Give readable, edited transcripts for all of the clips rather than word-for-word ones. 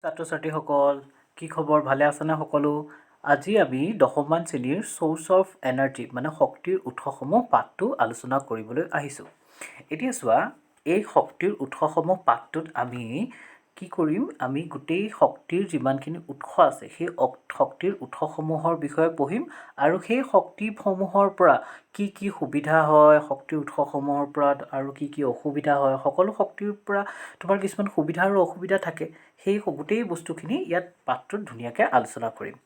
ছাত্ৰ-ছাত্ৰীসকল কি খবৰ ভালে আছেনে সকলো আজি আমি 10মান শ্ৰেণীৰ চ'ৰ্চ অফ এনাৰ্জি মানে শক্তিৰ উৎসসমূহ পাঠটো আলোচনা কৰিবলৈ আহিছোঁ এতিয়া চোৱা এই শক্তিৰ উৎসসমূহ পাঠটোত আমি কি কৰিম আমি গোটেই শক্তিৰ যিমানখিনি উৎস আছে সেই শক্তিৰ উৎসসমূহৰ বিষয়ে পঢ়িম আৰু সেই শক্তিসমূহৰ পৰা কি কি সুবিধা হয় শক্তিৰ উৎসসমূহৰ পৰা আৰু কি কি অসুবিধা হয় সকলো শক্তিৰ পৰা তোমাৰ কিছুমান সুবিধা আৰু অসুবিধা থাকে সেই গোটেই বস্তুখিনি ইয়াত পাঠটোত ধুনীয়াকৈ আলোচনা কৰিম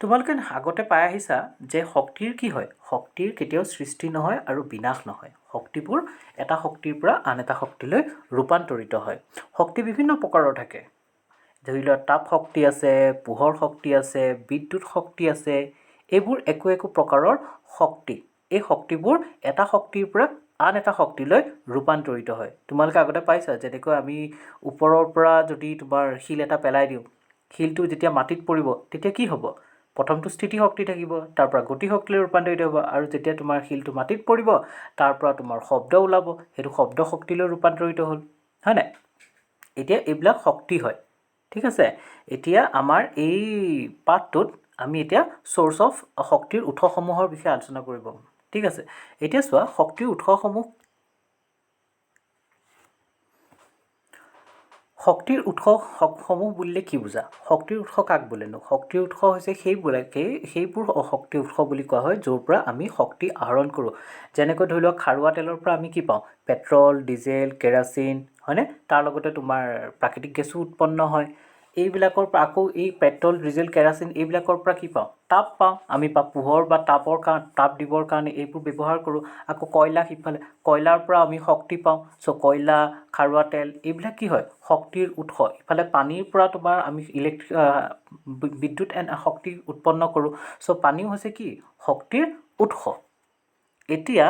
তোমালোকে আগতে পাই আহিছা যে শক্তিৰ কি হয় শক্তিৰ কেতিয়াও সৃষ্টি নহয় আৰু বিনাশ নহয় শক্তিবোৰ এটা শক্তিৰ পৰা আন এটা শক্তিলৈ ৰূপান্তৰিত হয় শক্তি বিভিন্ন প্ৰকাৰৰ থাকে ধৰি লোৱা তাপ শক্তি আছে পোহৰ শক্তি আছে বিদ্যুৎ শক্তি আছে এইবোৰ একো প্ৰকাৰৰ শক্তি এই শক্তিবোৰ এটা শক্তিৰ পৰা আন এটা শক্তিলৈ ৰূপান্তৰিত হয় তোমালোকে আগতে পাইছা যেনেকৈ আমি ওপৰৰ পৰা যদি তোমাৰ শিল এটা পেলাই দিওঁ শিলটো যেতিয়া মাটিত পৰিব তেতিয়া কি হ'ব প্ৰথমটো স্থিতি শক্তি থাকিব তাৰ পৰা গতি শক্তিলৈ ৰূপান্তৰিত হ'ব আৰু যেতিয়া তোমাৰ শিলটো মাটিত পৰিব তাৰ পৰা তোমাৰ শব্দ ওলাব সেইটো শব্দ শক্তিলৈ ৰূপান্তৰিত হ'ল হয় নাই এতিয়া এইবিলাক শক্তি হয় ঠিক আছে এতিয়া আমাৰ এই পাঠটোত আমি এতিয়া চ'ৰ্চ অফ শক্তিৰ উৎসসমূহৰ বিষয়ে আলোচনা কৰিব ঠিক আছে এতিয়া চোৱা শক্তিৰ উৎসসমূহ শক্তিৰ উৎসসমূহ বুলিলে কি বুজা শক্তিৰ উৎস কাক বোলেনো শক্তিৰ উৎস হৈছে সেইবোৰ শক্তিৰ উৎস বুলি কোৱা হয় য'ৰ পৰা আমি শক্তি আহৰণ কৰোঁ যেনেকৈ ধৰি লওক খাৰুৱা তেলৰ পৰা আমি কি পাওঁ পেট্ৰল ডিজেল কেৰাচিন হয়নে তাৰ লগতে তোমাৰ প্ৰাকৃতিক গেছো উৎপন্ন হয় এইবিলাকৰ পৰা আকৌ এই পেট্ৰল ডিজেল কেৰাচিন এইবিলাকৰ পৰা কি পাওঁ তাপ পাওঁ আমি পোহৰ বা তাপ দিবৰ কাৰণে এইবোৰ ব্যৱহাৰ কৰোঁ আকৌ কয়লা সিফালে কয়লাৰ পৰা আমি শক্তি পাওঁ চ' কয়লা খাৰুৱা তেল এইবিলাক কি হয় শক্তিৰ উৎস ইফালে পানীৰ পৰা তোমাৰ আমি বিদ্যুৎ শক্তি উৎপন্ন কৰোঁ চ' পানীও হৈছে কি শক্তিৰ উৎস এতিয়া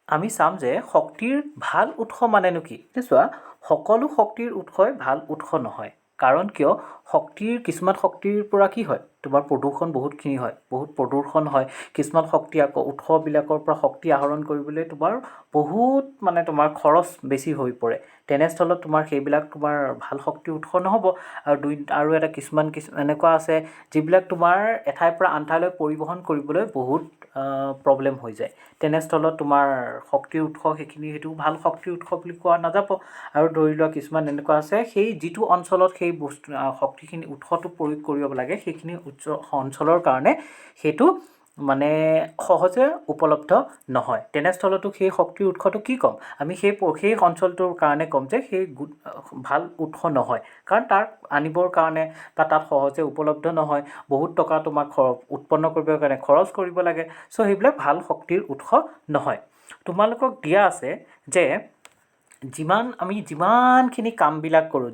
আমি চাম যে শক্তিৰ ভাল উৎস মানেনো কি চোৱা সকলো শক্তিৰ উৎসই ভাল উৎস নহয় কাৰণ কিয় কিছুমান শক্তিৰ পৰা কি হয় তোমাৰ প্ৰদূষণ বহুতখিনি হয় বহুত প্ৰদূষণ হয় কিছুমান শক্তি আকৌ উৎসবিলাকৰ পৰা শক্তি আহৰণ কৰিবলৈ তোমাৰ বহুত মানে তোমাৰ খৰচ বেছি হৈ পৰে তেনেস্থলত তোমাৰ সেইবিলাক তোমাৰ ভাল শক্তিৰ উৎস নহ'ব আৰু এটা কিছুমান এনেকুৱা আছে যিবিলাক তোমাৰ এঠাইৰ পৰা আন ঠাইলৈ পৰিবহণ কৰিবলৈ বহুত প্ৰব্লেম হৈ যায় তেনেস্থলত তোমাৰ শক্তিৰ উৎস সেইটো ভাল শক্তিৰ উৎস বুলি কোৱা নাযাব আৰু ধৰি লোৱা কিছুমান এনেকুৱা আছে সেই যিটো অঞ্চলত সেই বস্তু শক্তিখিনি উৎসটো প্ৰয়োগ কৰিব লাগে সেইখিনি অঞ্চলৰ কাৰণে সেইটো মানে সহজে উপলব্ধ নহয় তেনেস্থলতো সেই শক্তিৰ উৎসটো কি ক'ম আমি সেই অঞ্চলটোৰ কাৰণে ক'ম যে সেই ভাল উৎস নহয় কাৰণ তাৰ আনিবৰ কাৰণে বা তাত সহজে উপলব্ধ নহয় বহুত টকা তোমাক উৎপন্ন কৰিবৰ কাৰণে খৰচ কৰিব লাগে চ' সেইবিলাক ভাল শক্তিৰ উৎস নহয় তোমালোকক দিয়া আছে যে আমি যিমানখিনি কামবিলাক কৰোঁ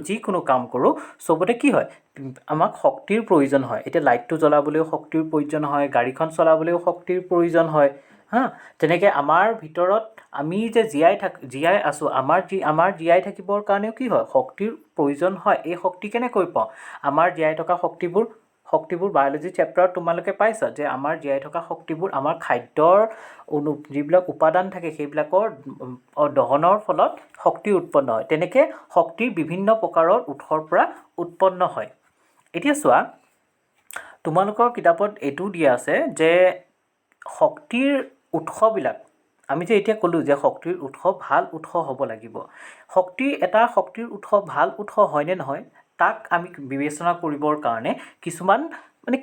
যিকোনো কাম কৰোঁ চবতে কি হয় আমাক শক্তিৰ প্ৰয়োজন হয় এতিয়া লাইটটো জ্বলাবলৈও শক্তিৰ প্ৰয়োজন হয় গাড়ীখন চলাবলৈও শক্তিৰ প্ৰয়োজন হয় তেনেকৈ আমাৰ ভিতৰত আমি যে জীয়াই আছোঁ আমাৰ জীয়াই থাকিবৰ কাৰণেও কি হয় শক্তিৰ প্ৰয়োজন হয় এই শক্তি কেনেকৈ পাওঁ আমাৰ জীয়াই থকা শক্তিবোৰ বায়'লজি চেপ্টাৰত তোমালোকে পাইছা যে আমাৰ জীয়াই থকা শক্তিবোৰ আমাৰ খাদ্যৰ যিবিলাক উপাদান থাকে সেইবিলাকৰ দহনৰ ফলত শক্তি উৎপন্ন হয় তেনেকৈ শক্তিৰ বিভিন্ন প্ৰকাৰৰ উৎসৰ পৰা উৎপন্ন হয় এতিয়া চোৱা তোমালোকৰ কিতাপত এইটো দিয়া আছে যে শক্তিৰ উৎসবিলাক আমি যে এতিয়া ক'লোঁ যে শক্তিৰ উৎস ভাল উৎস হ'ব লাগিব এটা শক্তিৰ উৎস ভাল উৎস হয়নে নহয় তাক আমি বিবেচনা কৰিবৰ কাৰণে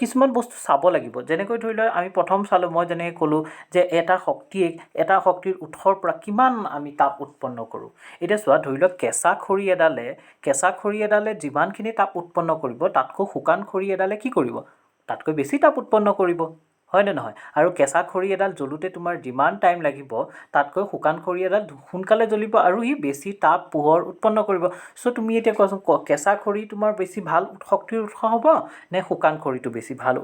কিছুমান বস্তু চাব লাগিব যেনেকৈ ধৰি লোৱা আমি প্ৰথম চালোঁ মই যেনেকৈ ক'লোঁ যে এটা শক্তিৰ উৎসৰ পৰা কিমান আমি তাপ উৎপন্ন কৰোঁ এতিয়া চোৱা ধৰি লওক কেঁচা খৰি এডালে যিমানখিনি তাপ উৎপন্ন কৰিব তাতকৈ শুকান খৰি এডালে কি কৰিব তাতকৈ বেছি তাপ উৎপন্ন কৰিব হয়নে নহয় আৰু কেঁচা খৰি এডাল জ্বলোতে তোমাৰ যিমান টাইম লাগিব তাতকৈ শুকান খৰি এডাল সোনকালে জ্বলিব আৰু ই বেছি তাপ পোহৰ উৎপন্ন কৰিব চ' তুমি এতিয়া কোৱাচোন কেঁচা খৰি তোমাৰ বেছি ভাল শক্তিৰ উৎস হ'ব নে শুকান খৰিটো বেছি ভাল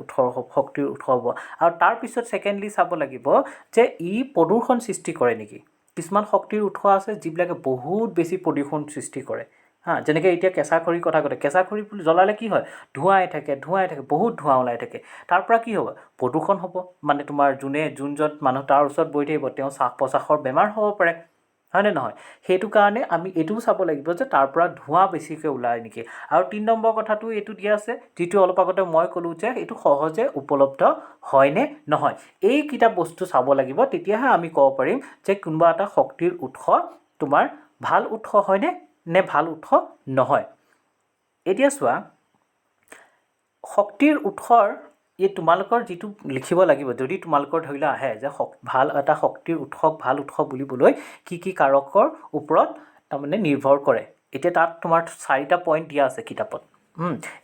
শক্তিৰ উৎস হ'ব আৰু তাৰপিছত ছেকেণ্ডলি চাব লাগিব যে ই প্ৰদূষণ সৃষ্টি কৰে নেকি কিছুমান শক্তিৰ উৎস আছে যিবিলাকে বহুত বেছি প্ৰদূষণ সৃষ্টি কৰে যেনেকৈ এতিয়া কেঁচা খৰিৰ কথা ক'লে কেঁচা খৰি জ্বলালে কি হয় ধোঁৱাই থাকে বহুত ধোঁৱা ওলাই থাকে তাৰ পৰা কি হ'ব প্ৰদূষণ হ'ব মানে তোমাৰ যোনজন মানুহ তাৰ ওচৰত বহি থাকিব তেওঁ শ্বাস প্ৰশ্বাসৰ বেমাৰ হ'ব পাৰে হয়নে নহয়? সেইটো কাৰণে আমি এইটোও চাব লাগিব যে তাৰ পৰা ধোঁৱা বেছিকৈ ওলায় নেকি। আৰু 3 নম্বৰ কথাটো এইটো দিয়া আছে, যিটো অলপ আগতে মই ক'লোঁ যে এইটো সহজে উপলব্ধ হয়নে নহয়। এইকেইটা বস্তু চাব লাগিব, তেতিয়াহে আমি ক'ব পাৰিম যে কোনোবা এটা শক্তিৰ উৎস তোমাৰ ভাল উৎস হয়নে নে ভাল উৎস নহয়। এতিয়া চোৱা, শক্তিৰ উৎসৰ তোমালোকৰ যিটো লিখিব লাগিব, যদি তোমালোকৰ ধৰি লোৱা আহে যে ভাল এটা শক্তিৰ উৎসক ভাল উৎস বুলিবলৈ কি কাৰকৰ ওপৰত তাৰমানে নিৰ্ভৰ কৰে। এতিয়া তাত তোমাৰ 4টা পইণ্ট দিয়া আছে কিতাপত।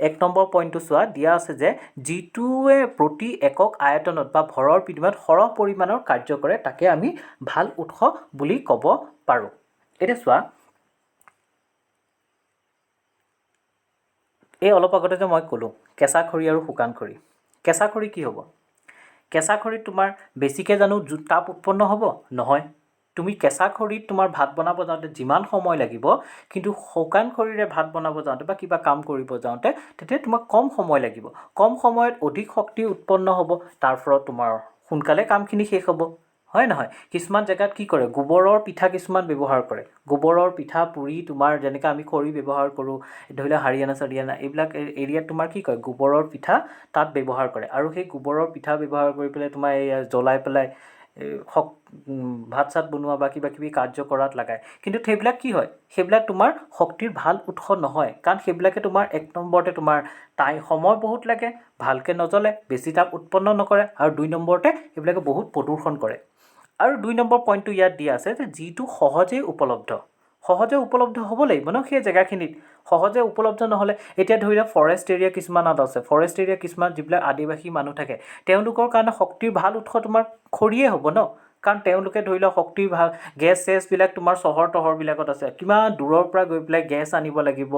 1 নম্বৰ পইণ্টটো চোৱা, দিয়া আছে যে যিটোৱে প্ৰতি একক আয়তনত বা ভৰৰ বিনিময়ত সৰহ পৰিমাণৰ কাৰ্য কৰে তাকে আমি ভাল উৎস বুলি ক'ব পাৰোঁ। এতিয়া চোৱা, এই অলপ আগতে যে মই ক'লোঁ কেঁচা খৰি আৰু শুকান খৰি। কেঁচা খৰি কি হ'ব? কেঁচা খৰিত তোমাৰ বেছিকৈ জানো তাপ উৎপন্ন হ'ব? নহয়। তুমি কেঁচা খৰিত তোমাৰ ভাত বনাব যাওঁতে যিমান সময় লাগিব, কিন্তু শুকান খৰিৰে ভাত বনাব যাওঁতে বা কিবা কাম কৰিব যাওঁতে তেতিয়া তোমাক কম সময় লাগিব। কম সময়ত অধিক শক্তি উৎপন্ন হ'ব, তাৰ ফলত তোমাৰ সোনকালে কামখিনি শেষ হ'ব, হয় নহয়? কিছুমান জেগাত কি কৰে, গোবৰৰ পিঠা কিছুমান ব্যৱহাৰ কৰে। গোবৰৰ পিঠা পুৰি তোমাৰ যেনেকৈ আমি খৰি ব্যৱহাৰ কৰোঁ, ধৰি লোৱা হাৰিয়ানা এইবিলাক এৰিয়াত তোমাৰ কি কয়, গোবৰৰ পিঠা তাত ব্যৱহাৰ কৰে। আৰু সেই গোবৰৰ পিঠা ব্যৱহাৰ কৰি পেলাই তোমাৰ এই জ্বলাই পেলাই ভাত চাত বনোৱা বা কিবা কিবি কাৰ্য কৰাত লাগায়। কিন্তু সেইবিলাক কি হয়, সেইবিলাক তোমাৰ শক্তিৰ ভাল উৎস নহয়। কাৰণ সেইবিলাকে তোমাৰ 1 নম্বৰতে তোমাৰ সময় বহুত লাগে, ভালকৈ নজ্বলে, বেছি তাপ উৎপন্ন নকৰে, আৰু 2 নম্বৰতে সেইবিলাকে বহুত প্ৰদূষণ কৰে। আৰু 2 নম্বৰ পইণ্টটো ইয়াত দিয়া আছে যে যিটো সহজেই উপলব্ধ। সহজে উপলব্ধ হ'ব লাগিব ন সেই জেগাখিনিত। সহজে উপলব্ধ নহ'লে, এতিয়া ধৰি লওক ফৰেষ্ট এৰিয়া কিছুমানত আছে, ফৰেষ্ট এৰিয়া কিছুমান যিবিলাক আদিবাসী মানুহ থাকে, তেওঁলোকৰ কাৰণে শক্তিৰ ভাল উৎস তোমাৰ খৰিয়ে হ'ব ন। কাৰণ তেওঁলোকে ধৰি লওক শক্তিৰ ভাল গেছবিলাক তোমাৰ চহৰ তহৰবিলাকত আছে, কিমান দূৰৰ পৰা গৈ পেলাই গেছ আনিব লাগিব,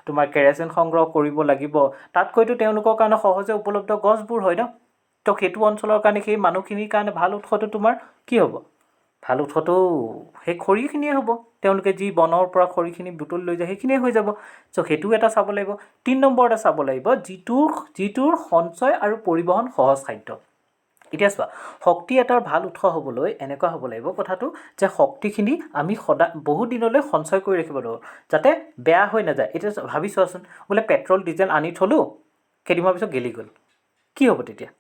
তোমাৰ কেৰাচিন সংগ্ৰহ কৰিব লাগিব, তাতকৈতো তেওঁলোকৰ কাৰণে সহজে উপলব্ধ গছবোৰ হয় ন। তো সেইটো অঞ্চলৰ কাৰণে সেই মানুহখিনিৰ কাৰণে ভাল উৎসটো তোমাৰ কি হ'ব? ভাল উৎসটো সেই খৰিখিনিয়ে হ'ব। তেওঁলোকে যি বনৰ পৰা খৰিখিনি বুটলি লৈ যায় সেইখিনিয়ে হৈ যাব। চ' সেইটোও এটা চাব লাগিব। 3 নম্বৰতে চাব লাগিব যিটোৰ সঞ্চয় আৰু পৰিবহণ সহজসাধ্য। এতিয়া চোৱা, শক্তি এটাৰ ভাল উৎস হ'বলৈ এনেকুৱা হ'ব লাগিব কথাটো যে শক্তিখিনি আমি সদায় বহুত দিনলৈ সঞ্চয় কৰি ৰাখিব লাগিব, যাতে বেয়া হৈ নাযায়। এতিয়া ভাবি চোৱাচোন, বোলে পেট্ৰল ডিজেল আনি থ'লোঁ, কেইদিনমানৰ পিছত গেলি গ'ল, কি হ'ব তেতিয়া?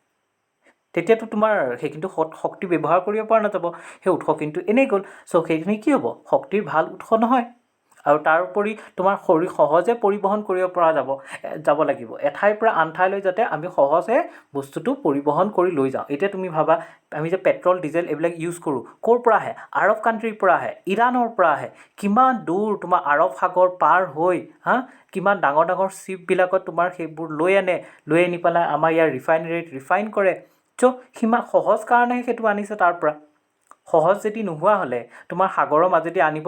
তেতিয়াতো তোমাৰ সেইখিনিতো শক্তি ব্যৱহাৰ কৰিব পৰা নাযাব, সেই উৎস কিন্তু এনেই গ'ল। চ' সেইখিনি কি হ'ব? শক্তিৰ ভাল উৎস নহয়। আৰু তাৰোপৰি তোমাৰ সহজে পৰিবহণ কৰিব পৰা যাব লাগিব, এঠাইৰ পৰা আন ঠাইলৈ যাতে আমি সহজে বস্তুটো পৰিবহণ কৰি লৈ যাওঁ। এতিয়া তুমি ভাবা, আমি যে পেট্ৰল ডিজেল এইবিলাক ইউজ কৰোঁ, ক'ৰ পৰা আহে? আৰৱ কাণ্ট্ৰিৰ পৰা আহে, ইৰাণৰ পৰা আহে। কিমান দূৰ তোমাৰ আৰৱ সাগৰ পাৰ হৈ কিমান ডাঙৰ ডাঙৰ শ্বিপবিলাকত তোমাৰ সেইবোৰ লৈ আনি পেলাই আমাৰ ইয়াৰ ৰিফাইনেৰীত ৰিফাইন কৰে। চ' সিমান সহজ কাৰণেহে সেইটো আনিছে তাৰ পৰা। সহজ যদি নোহোৱা হ'লে, তোমাৰ সাগৰৰ মাজেদি আনিব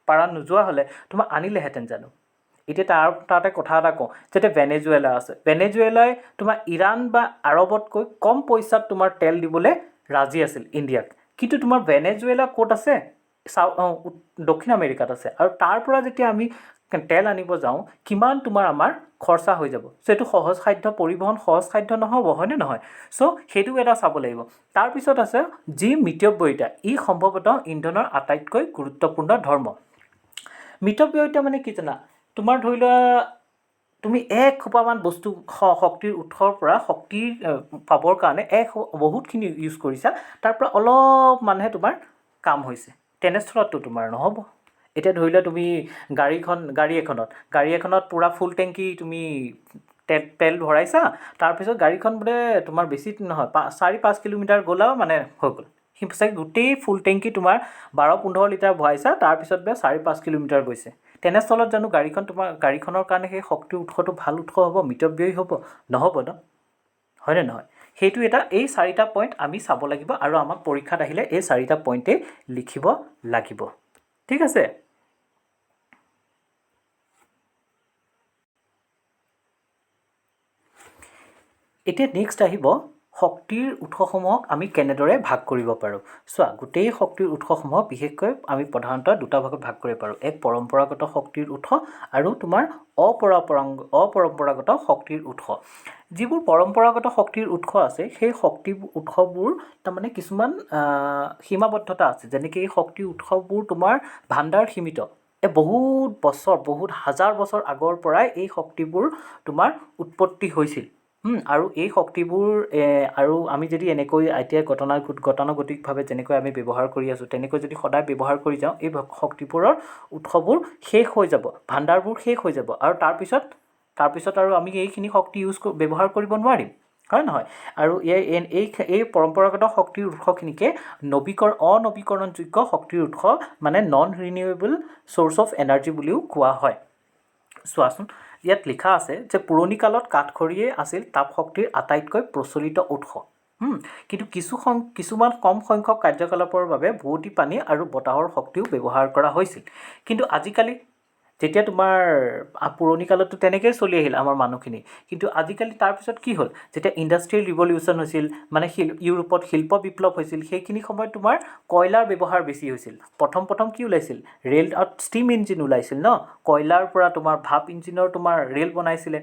পাৰা নোযোৱা হ'লে তোমাৰ আনিলেহেঁতেন জানো? এতিয়া তাতে কথা এটা কওঁ, যেতিয়া ভেনেজুৱেলা আছে, ভেনেজুৱেলাই তোমাৰ ইৰাণ বা আৰৱতকৈ কম পইচাত তোমাৰ তেল দিবলৈ ৰাজি আছিল ইণ্ডিয়াক। কিন্তু তোমাৰ ভেনেজুৱেলা ক'ত আছে? দক্ষিণ আমেৰিকাত আছে। আৰু তাৰ পৰা যেতিয়া আমি তেল আনিব যাওঁ, কিমান তোমাৰ আমাৰ খৰচা হৈ যাব। চ' এইটো পৰিবহণ সহজসাধ্য নহ'ব, হয়নে নহয়? চ' সেইটো এটা চাব লাগিব। তাৰপিছত আছে যি মিতব্যয়িতা, ই সম্ভৱতঃ ইন্ধনৰ আটাইতকৈ গুৰুত্বপূৰ্ণ ধৰ্ম। মিতব্যয়িতা মানে কি জানা? তোমাৰ ধৰি লোৱা তুমি সোপামান বস্তু শক্তিৰ উৎসৰ পৰা শক্তি পাবৰ কাৰণে বহুতখিনি ইউজ কৰিছা, তাৰ পৰা অলপ মানহে তোমাৰ কাম হৈছে, তেনেস্থলততো তোমাৰ নহ'ব। এতিয়া ধৰি লোৱা তুমি গাড়ী এখনত পূৰা ফুল টেংকি তুমি তেল ভৰাইছা, তাৰপিছত গাড়ীখন বোলে তোমাৰ বেছি নহয় 4-5 কিলোমিটাৰ গ'লাও মানে হৈ গ'ল। চাগে গোটেই ফুল টেংকি তোমাৰ 12-15 লিটাৰ ভৰাইছা, তাৰপিছত 4-5 কিলোমিটাৰ গৈছে। তেনেস্থলত জানো গাড়ীখনৰ কাৰণে সেই শক্তিৰ উৎসটো ভাল উৎস হ'ব, মিতব্যয়ী হ'ব? নহ'ব ন, হয়নে নহয়? সেইটো এই 4টা পইণ্ট আমি চাব লাগিব, আৰু আমাক পৰীক্ষাত আহিলে এই 4টা পইণ্টেই লিখিব লাগিব। ঠিক আছে? এতিয়া নেক্সট আহিব শক্তিৰ উৎসসমূহক আমি কেনেদৰে ভাগ কৰিব পাৰোঁ চোৱা গোটেই শক্তিৰ উৎসসমূহক বিশেষকৈ আমি প্ৰধানতঃ দুটা ভাগত ভাগ কৰিব পাৰোঁ এক পৰম্পৰাগত শক্তিৰ উৎস আৰু তোমাৰ অপৰম্পৰাগত শক্তিৰ উৎস যিবোৰ পৰম্পৰাগত শক্তিৰ উৎস আছে সেই শক্তি উৎসবোৰ তাৰমানে কিছুমান সীমাবদ্ধতা আছে যেনেকৈ এই শক্তি উৎসবোৰ তোমাৰ ভাণ্ডাৰ সীমিত বহুত বছৰ বহুত হাজাৰ বছৰ আগৰ পৰাই এই শক্তিবোৰ তোমাৰ উৎপত্তি হৈছিল আৰু এই শক্তিবোৰ আৰু আমি যদি এনেকৈ এতিয়া গতানুগতিকভাৱে যেনেকৈ আমি ব্যৱহাৰ কৰি আছোঁ তেনেকৈ যদি সদায় ব্যৱহাৰ কৰি যাওঁ এই শক্তিবোৰৰ উৎসবোৰ শেষ হৈ যাব ভাণ্ডাৰবোৰ শেষ হৈ যাব আৰু তাৰপিছত আৰু আমি এইখিনি শক্তি ব্যৱহাৰ কৰিব নোৱাৰিম হয় নহয় আৰু এই পৰম্পৰাগত শক্তিৰ উৎসখিনিকে অনবীকৰণযোগ্য শক্তিৰ উৎস মানে non renewable source of energy বুলিও কোৱা হয় চোৱাচোন ইয়াত লিখা আছে যে পুৰণি কালত কাঠখৰিয়েই আছিল তাপ শক্তিৰ আটাইতকৈ প্ৰচলিত উৎস কিন্তু কিছুমান কম সংখ্যক কাৰ্যকলাপৰ বাবে বোৱতী পানী আৰু বতাহৰ শক্তিও ব্যৱহাৰ কৰা হৈছিল কিন্তু আজিকালি যেতিয়া তোমাৰ পুৰণি কালতো তেনেকৈয়ে চলি আহিল আমাৰ মানুহখিনি কিন্তু আজিকালি তাৰপিছত কি হ'ল যেতিয়া ইণ্ডাষ্ট্ৰিয়েল ৰিভলিউশ্যন হৈছিল মানে ইউৰোপত শিল্প বিপ্লৱ হৈছিল সেইখিনি সময়ত তোমাৰ কয়লাৰ ব্যৱহাৰ বেছি হৈছিল প্ৰথম কি ওলাইছিল ৰেল ষ্টিম ইঞ্জিন ওলাইছিল ন কয়লাৰ পৰা তোমাৰ ভাপ ইঞ্জিনৰ তোমাৰ ৰেল বনাইছিলে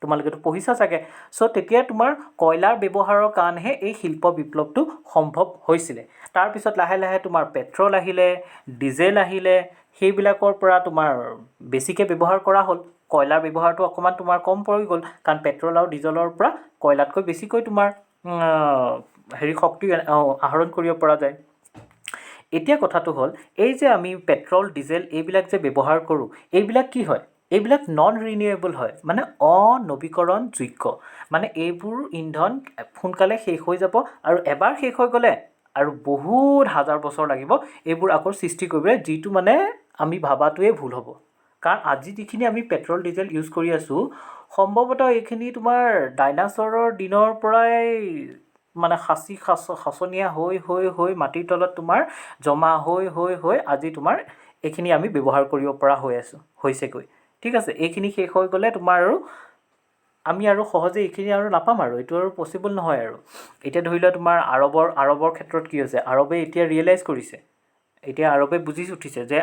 তোমালোকেতো পঢ়িছা চাগে চ' তেতিয়া তোমাৰ কয়লাৰ ব্যৱহাৰৰ কাৰণেহে এই শিল্প বিপ্লৱটো সম্ভৱ হৈছিলে তাৰপিছত লাহে লাহে তোমাৰ পেট্ৰল আহিলে ডিজেল আহিলে সেইবিলাকৰ পৰা তোমাৰ বেছিকৈ ব্যৱহাৰ কৰা হ'ল কয়লাৰ ব্যৱহাৰটো অকণমান তোমাৰ কম পৰি গ'ল কাৰণ পেট্ৰল আৰু ডিজেলৰ পৰা কয়লাতকৈ বেছিকৈ তোমাৰ শক্তি আহৰণ কৰিব পৰা যায় এতিয়া কথাটো হ'ল এই যে আমি পেট্ৰল ডিজেল এইবিলাক যে ব্যৱহাৰ কৰোঁ এইবিলাক কি হয় এইবিলাক নন ৰিনিউৱেবল হয় মানে অনবীকৰণযোগ্য মানে এইবোৰ ইন্ধন সোনকালে শেষ হৈ যাব আৰু এবাৰ শেষ হৈ গ'লে আৰু বহুত হাজাৰ বছৰ লাগিব এইবোৰ আকৌ সৃষ্টি কৰিবলৈ যিটো মানে আমি ভাবাটোৱে ভুল হ'ব কাৰণ আজি যিখিনি আমি পেট্ৰল ডিজেল ইউজ কৰি আছোঁ সম্ভৱতঃ এইখিনি তোমাৰ ডাইনাছৰৰ দিনৰ পৰাই মানে সাঁচনীয়া হৈ মাটিৰ তলত তোমাৰ জমা হৈ আজি তোমাৰ এইখিনি আমি ব্যৱহাৰ কৰিব পৰা হৈছেগৈ ঠিক আছে এইখিনি শেষ হৈ গ'লে তোমাৰ আৰু আমি আৰু সহজে এইখিনি আৰু নাপাম আৰু এইটো আৰু পচিবল নহয় আৰু এতিয়া ধৰি লোৱা তোমাৰ আৰৱৰ ক্ষেত্ৰত কি হৈছে আৰৱে এতিয়া ৰিয়েলাইজ কৰিছে এতিয়া আৰৱে বুজি উঠিছে যে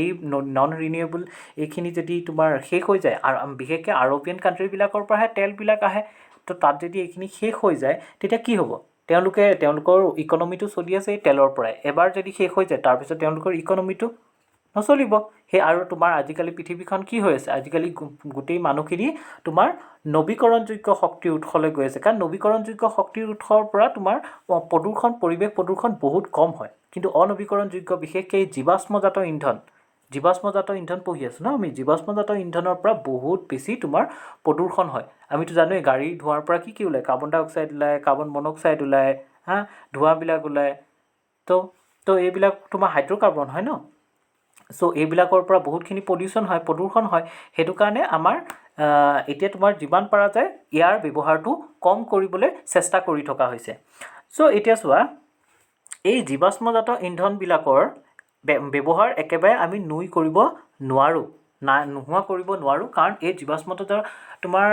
এই নন ৰিনিউৱেবল এইখিনি যদি তোমাৰ শেষ হৈ যায় আৰু বিশেষকৈ আৰবিয়ান কাণ্ট্ৰিবিলাকৰ পৰাহে তেলবিলাক আহে তো তাত যদি এইখিনি শেষ হৈ যায় তেতিয়া কি হ'ব তেওঁলোকৰ ইকনমিটো চলি আছে এই তেলৰ পৰাই এবাৰ যদি শেষ হৈ যায় তাৰপিছত তেওঁলোকৰ ইকনমিটো নচলিব সেই আৰু তোমাৰ আজিকালি পৃথিৱীখন কি হৈ আছে আজিকালি গোটেই মানুহখিনি তোমাৰ নবীকৰণযোগ্য শক্তিৰ উৎসলৈ গৈ আছে কাৰণ নবীকৰণযোগ্য শক্তিৰ উৎসৰ পৰা তোমাৰ পৰিৱেশ প্ৰদূষণ বহুত কম হয় কিন্তু অনবীকৰণযোগ্য বিশেষকৈ জীৱাশ্মজাত ইন্ধন পঢ়ি আছোঁ ন আমি জীৱাশ্মজাত ইন্ধনৰ পৰা বহুত বেছি তোমাৰ প্ৰদূষণ হয় আমিতো জানোৱেই গাড়ী ধোঁৱাৰ পৰা কি ওলায় কাৰ্বন ডাই অক্সাইড ওলায় কাৰ্বন মনক্সাইড ওলায় ধোঁৱাবিলাক ওলায় তো এইবিলাক তোমাৰ হাইড্ৰ'কাৰ্বন হয় ন চ' এইবিলাকৰ পৰা বহুতখিনি প্ৰদূষণ হয় সেইটো কাৰণে আমাৰ এতিয়া তোমাৰ যিমান পৰা যায় ইয়াৰ ব্যৱহাৰটো কম কৰিবলৈ চেষ্টা কৰি থকা হৈছে চ' এতিয়া চোৱা এই জীৱাশ্মজাত ইন্ধনবিলাকৰ ব্যৱহাৰ একেবাৰে আমি নোহোৱা কৰিব নোৱাৰোঁ কাৰণ এই জীৱাশ্মজাত তোমাৰ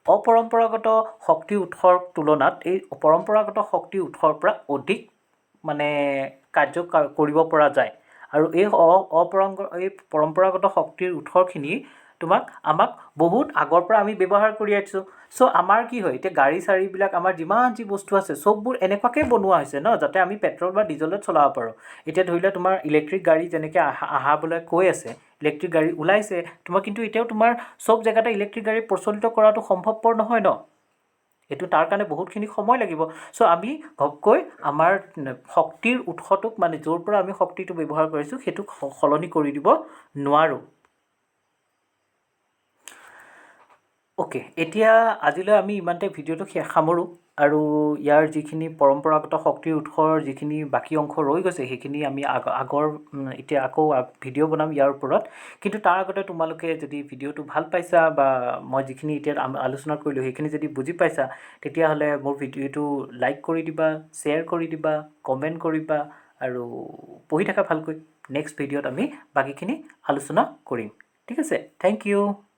অপৰম্পৰাগত শক্তি উৎসৰ তুলনাত এই পৰম্পৰাগত শক্তি উৎসৰ পৰা অধিক মানে কাৰ্য কৰিব পৰা যায় আৰু এই পৰম্পৰাগত শক্তিৰ উৎসখিনি আমাক বহুত আগৰ পৰা আমি ব্যৱহাৰ কৰি আহিছোঁ চ' আমাৰ কি হয় এতিয়া গাড়ী চাড়ীবিলাক আমাৰ যিমান যি বস্তু আছে চববোৰ এনেকুৱাকৈ বনোৱা হৈছে ন যাতে আমি পেট্ৰল বা ডিজেলত চলাব পাৰোঁ এতিয়া ধৰি লোৱা তোমাৰ ইলেক্ট্ৰিক গাড়ী যেনেকৈ আহাবলৈ কৈ আছে ইলেক্ট্ৰিক গাড়ী ওলাইছে কিন্তু এতিয়াও তোমাৰ চব জেগাতে ইলেক্ট্ৰিক গাড়ী প্ৰচলিত কৰাটো সম্ভৱপৰ নহয় ন এইটো তাৰ কাৰণে বহুতখিনি সময় লাগিব চ' আমি ঘপকৈ আমাৰ শক্তিৰ উৎসটোক মানে য'ৰ পৰা আমি শক্তিটো ব্যৱহাৰ কৰিছোঁ সেইটোক সলনি কৰি দিব নোৱাৰোঁ অ'কে এতিয়া আজিলৈ আমি ইমানতে ভিডিঅ'টো সামৰোঁ আৰু ইয়াৰ যিখিনি পৰম্পৰাগত শক্তিৰ উৎসৰ যিখিনি বাকী অংশ ৰৈ গৈছে সেইখিনি আমি এতিয়া আকৌ ভিডিঅ' বনাম ইয়াৰ ওপৰত কিন্তু তাৰ আগতে তোমালোকে যদি ভিডিঅ'টো ভাল পাইছা বা মই যিখিনি এতিয়া আলোচনা কৰিলোঁ সেইখিনি যদি বুজি পাইছা তেতিয়াহ'লে মোৰ ভিডিঅ'টো লাইক কৰি দিবা শ্বেয়াৰ কৰি দিবা কমেণ্ট কৰিবা আৰু পঢ়ি থাকা ভালকৈ নেক্সট ভিডিঅ'ত আমি বাকীখিনি আলোচনা কৰিম ঠিক আছে থেংক ইউ